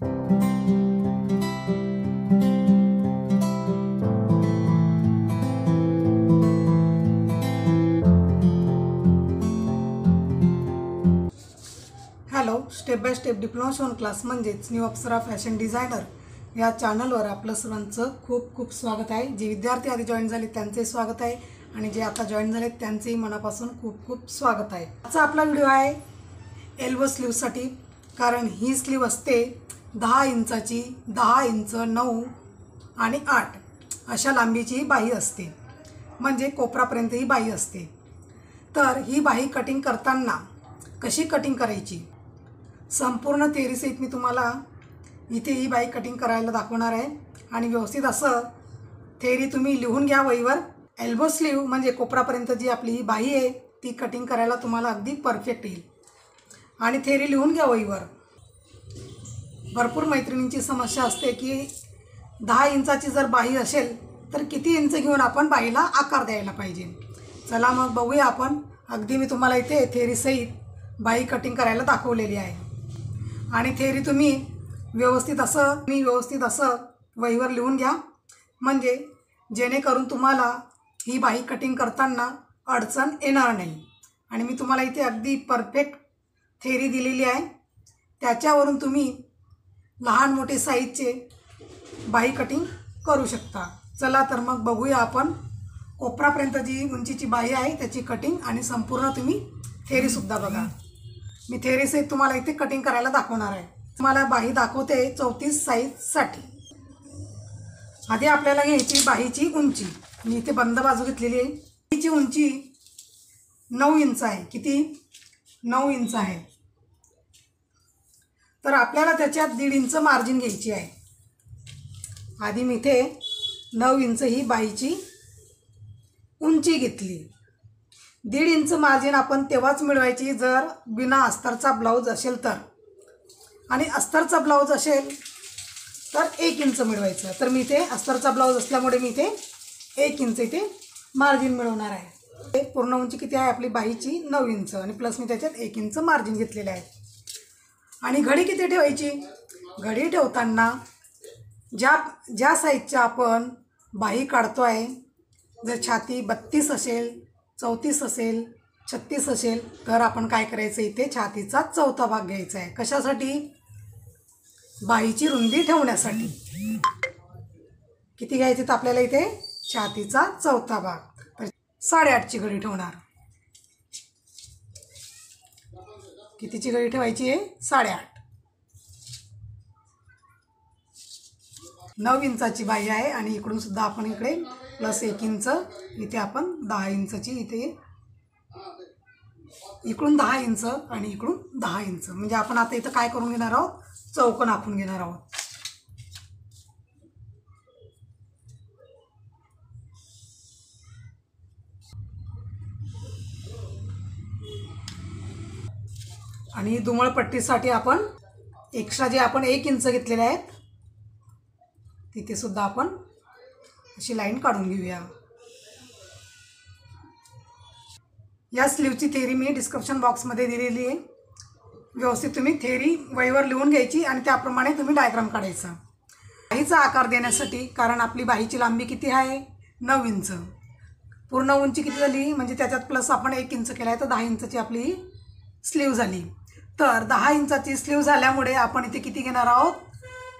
Hello, step by step diploma शिवण class म्हणजेच new अप्सरा fashion designer या चॅनलवर आपलं सर्वांचं खूप खूप स्वागत आहे। जे विद्यार्थी आधी जॉईन झाले त्यांचे स्वागत आहे आणि जे आता जॉईन झाले त्यांचेही मनापासून खूप खूप स्वागत आहे। आजचा आपला व्हिडिओ आहे एल्बो स्लीवसाठी, कारण ही स्लीव असते 10 इंचाची, 10 इंच 9 आणि 8 अशा लांबीची बाही असते, म्हणजे कोपरापर्यंत ही बाही असते। तर ही बाही कटिंग करताना कशी कटिंग करायची संपूर्ण थेअरी सहित मी तुम्हाला इथे ही बाही कटिंग करायला दाखवणार आहे। आणि व्यवस्थित असं थेअरी तुम्ही लिहून घ्या वहीवर। एल्बो स्लीव म्हणजे कोपरापर्यंत जी आपली ही बाही आहे ती कटिंग करायला तुम्हाला अगदी परफेक्ट येईल। आणि थेअरी लिहून घ्या वहीवर। भरपूर मैत्रिणींची समस्या असते की 10 इंचाची जर बाही असेल तर किती इंच घेऊन आपण बाहीला आकार द्यायला पाहिजे। चला मग बघूया आपण। अगदी मी तुम्हाला इथे थेअरी सहित बाही कटिंग करायला दाखवलेली आहे। आणि थेअरी तुम्ही व्यवस्थित असं वहीवर लिहून घ्या, म्हणजे जेणेकरून तुम्हाला ही बाही कटिंग करताना अडचण येणार नाही। आणि मी तुम्हाला इथे अगदी परफेक्ट थेअरी दिलेली आहे, त्याच्यावरून तुम्ही लहान मोठे साईजचे बाही कटिंग करू शकता। चला तर मग बघूया आपण कोपरापर्यंत जी उंचीची बाही आहे त्याची कटिंग, आणि संपूर्ण तुम्ही थेअरीसुद्धा बघा। मी थेअरी सहित तुम्हाला इथे कटिंग करायला दाखवणार आहे। तुम्हाला बाही दाखवते 34 साईजसाठी। आधी आपल्याला घ्यायची बाहीची उंची। मी इथे बंद बाजू घेतलेली आहे। बाहीची उंची 9 इंच आहे। किती? 9 इंच आहे। तर आपल्याला त्याच्यात 1.5 इंच मार्जिन घ्यायची आहे। आधी मी इथे 9 इंच ही बाहीची उंची घेतली। 1.5 इंच मार्जिन आपण तेव्हाच मिळवायची जर बिना अस्तरचा ब्लाऊज असेल तर, आणि अस्तरचा ब्लाऊज असेल तर 1 इंच मिळवायचं। तर मी इथे अस्तरचा ब्लाऊज असल्यामुळे मी इथे 1 इंच इथे मार्जिन मिळवणार आहे। पूर्ण उंची किती आहे आपली बाहीची? 9 इंच, आणि प्लस मी त्याच्यात 1 इंच मार्जिन घेतलेलं आहे। आणि घडी किती ठेवायची? घडी ठेवताना ज्या साईजच्या आपण बाही काढतो आहे, जर छाती 32 असेल, 34 असेल, 36 असेल, तर आपण काय करायचं, इथे छातीचा चौथा भाग घ्यायचा आहे। कशासाठी? बाहीची रुंदी ठेवण्यासाठी। किती घ्यायचे तर आपल्याला इथे? छातीचा चौथा भाग। तर 8.5ची घडी ठेवणार। कितीची घडी ठेवायची आहे? 8.5। 9 इंचाची बाही आहे, आणि इकडून सुद्धा आपण इकडे प्लस 1 इंच इथे आपण 10 इंचची इथे, इकडून 10 इंच आणि इकडून 10 इंच, म्हणजे आपण आता इथं काय करून घेणार आहोत? चौकोन आखून घेणार आहोत। आणि दुमळ पट्टीसाठी आपण एक्स्ट्रा जे आपण 1 इंच घेतलेले आहेत तिथे सुद्धा आपण अशी लाईन काढून घेऊया। या स्लीवची थेअरी मी डिस्क्रिप्शन बॉक्समध्ये दिलेली आहे। व्यवस्थित तुम्ही थेअरी वहीवर लिहून घ्यायची आणि त्याप्रमाणे तुम्ही डायग्राम काढायचा। बाहीचा आकार देण्यासाठी, कारण आपली बाहीची लांबी किती आहे? 9 इंच। पूर्ण उंची किती झाली? म्हणजे त्याच्यात प्लस आपण 1 इंच केला आहे, तर 10 इंचची आपली स्लीव झाली। तर 10 इंचाची स्लीव झाल्यामुळे आपण इथे किती घेणार आहोत?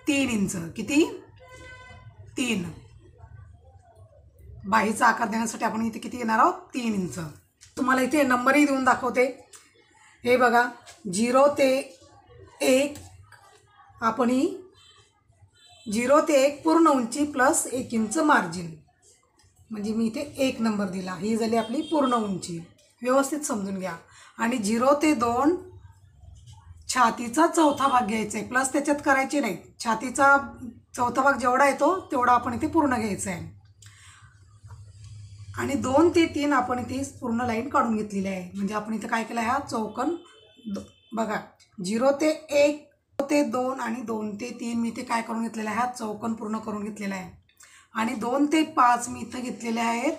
3 इंच। किती? 3। बाहीचा आकार देण्यासाठी आपण इथे किती घेणार आहोत? 3 इंच। तुम्हाला इथे नंबरही देऊन दाखवते। हे बघा, 0 ते 1 आपण ही 0 ते 1 पूर्ण उंची प्लस 1 इंच मार्जिन, म्हणजे मी इथे 1 नंबर दिला। ही झाली आपली पूर्ण उंची। व्यवस्थित समजून घ्या। आणि 0 ते 2 छातीचा चौथा भाग घ्यायचा आहे, प्लस त्याच्यात करायची नाही। छातीचा चौथा भाग जेवढा येतो तेवढा आपण इथे पूर्ण घ्यायचा आहे। आणि 2 ते 3 आपण इथे पूर्ण लाईन काढून घेतलेली आहे, म्हणजे आपण इथे काय केलं आहे? हा चौकोन बघा, 0 ते 1 ते 2 आणि 2 ते 3 मी इथे काय करून घेतलेला आहे? हा चौकोन पूर्ण करून घेतलेला आहे। आणि 2 ते 5 मी इथं घेतलेले आहेत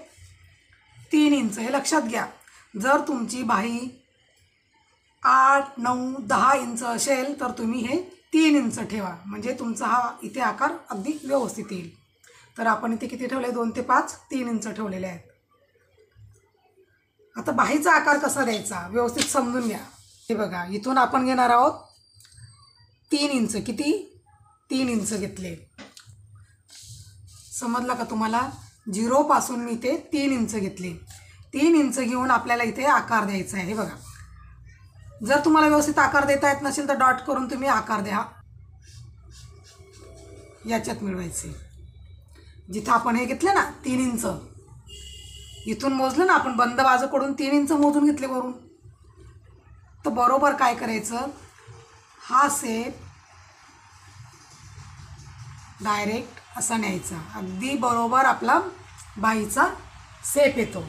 3 इंच। हे लक्षात घ्या, जर तुमची बाही 8, 9, 10 इंच असेल तर तुम्ही हे 3 इंच ठेवा, म्हणजे तुमचा हा इथे आकार अगदी व्यवस्थित येईल. तर आपण इथे किती ठेवले? 2 ते 5 3 इंच ठेवलेले आहेत. आता बाहीचा आकार कसा द्यायचा व्यवस्थित समजून घ्या. हे बघा, इथून आपण घेणार आहोत 3 इंच. किती? 3 इंच घेतले. समजलं का तुम्हाला? 0 पासून मी इथे 3 इंच घेतले. 3 इंच घेऊन आपल्याला इथे आकार द्यायचा आहे. हे बघा, जर तुम्हाला व्यवस्थित आकार देता येत नसेल तर डॉट करून तुम्ही आकार द्या. याच्यात मिळवायचे. जिथं आपण हे घेतलं ना 3 इंच, इथून मोजलं ना आपण, बंद बाजूकडून 3 इंच मोजून घेतले वरून. तर बरोबर काय करायचं, हा शेप डायरेक्ट असा न्यायचा. अगदी बरोबर आपला बाहीचा शेप येतो.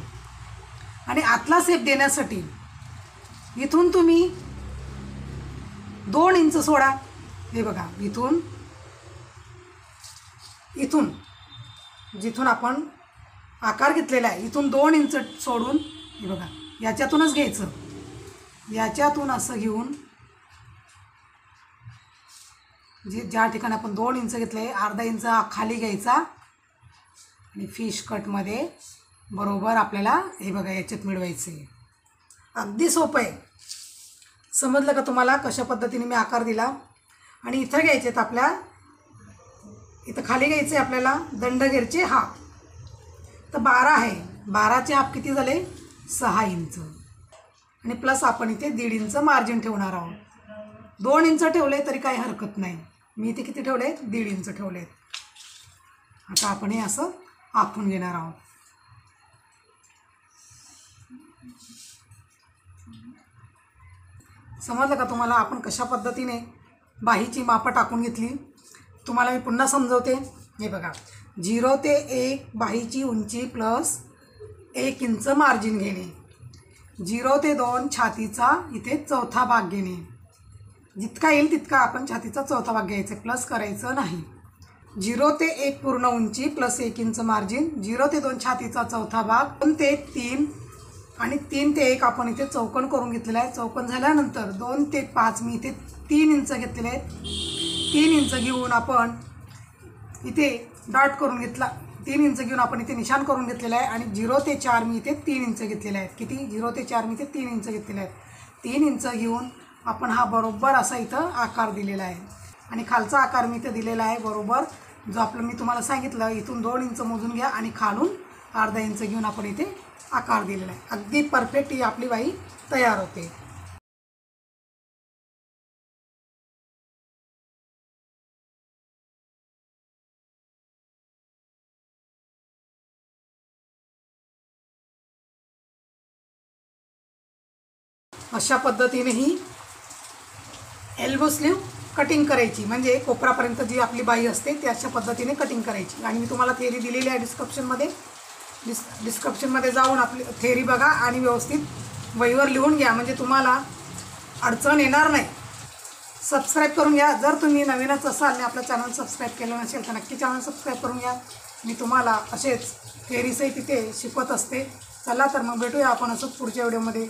आणि आतला शेप देण्यासाठी इथून तुम्ही 2 इंच सोडा. हे बघा, इथून जिथून आपण आकार घेतलेला आहे इथून 2 इंच सोडून, हे बघा, याच्यातूनच घ्यायचं. याच्यातून असं घेऊन ज्या ठिकाणी आपण 2 इंच घेतले, अर्धा इंच खाली घ्यायचा आणि फिश कटमध्ये बरोबर आपल्याला हे बघा याच्यात मिळवायचे. अगदी सोपं आहे. समजलं का तुम्हाला कशा पद्धतीने मी आकार दिला? आणि इथं घ्यायचे आहेत आपल्या, इथं खाली घ्यायचे आपल्याला दंडगेरचे हाफ. तर 12 आहे. 12चे हाफ किती झाले? 6 इंच. आणि प्लस आपण इथे 1.5 इंच मार्जिन ठेवणार आहोत. 2 इंच ठेवले तरी काही हरकत नाही. मी इथे किती ठेवले? 1.5 इंच ठेवलेत. आता आपण हे असं आखून घेणार आहोत. समजलं का तुम्हाला आपण कशा पद्धतीने बाहीची मापं टाकून घेतली? तुम्हाला मी पुन्हा समजवते. हे बघा, 0 ते 1 बाहीची उंची प्लस 1 इंच मार्जिन घेणे. 0 ते 2 छातीचा इथे चौथा भाग घेणे. जितका येईल तितका आपण छातीचा चौथा भाग घ्यायचा, प्लस करायचं नाही. 0 ते 1 पूर्ण उंची प्लस 1 इंच मार्जिन. 0 ते 2 छातीचा चौथा भाग. 2 ते 3 आणि 3 ते 1 आपण इथे चौकोन करून घेतलेला आहे. चौकोन झाल्यानंतर 2 ते 5 मी इथे 3 इंच घेतलेले आहेत. 3 इंच घेऊन आपण इथे डॉट करून घेतला. 3 इंच घेऊन आपण इथे निशाण करून घेतलेला आहे. आणि 0 ते 4 मी इथे 3 इंच घेतलेले आहेत. किती? 0 ते 4 मी इथे 3 इंच घेतलेले आहेत. 3 इंच घेऊन आपण हा बरोबर असा इथं आकार दिलेला आहे. आणि खालचा आकार मी इथे दिलेला आहे बरोबर, जो आपलं मी तुम्हाला सांगितलं. इथून 2 इंच मोजून घ्या आणि खालून अर्धा इंच घेऊन आपण इथे आकार दिलेला आहे. अगदी परफेक्ट ही आपली बाही तयार होते. अशा पद्धतीने ही एल्बो स्लीव कटिंग करायची, म्हणजे कोपरापर्यंत जी आपली बाही असते ती अशा पद्धतीने कटिंग करायची. आणि मी तुम्हाला थेरी दिलेली आहे डिस्क्रिप्शनमध्ये जाऊन आपली थेरी बघा आणि व्यवस्थित वहीवर लिहून घ्या, म्हणजे तुम्हाला अडचण येणार नाही. सबस्क्राईब करून घ्या. जर तुम्ही नवीनच असाल आणि आपलं चॅनल सबस्क्राईब केलं नसेल तर नक्की चॅनल सबस्क्राईब करून घ्या. मी तुम्हाला असेच थेरीसही तिथे शिकवत असते. चला तर मग भेटूया आपण असंच पुढच्या व्हिडिओमध्ये.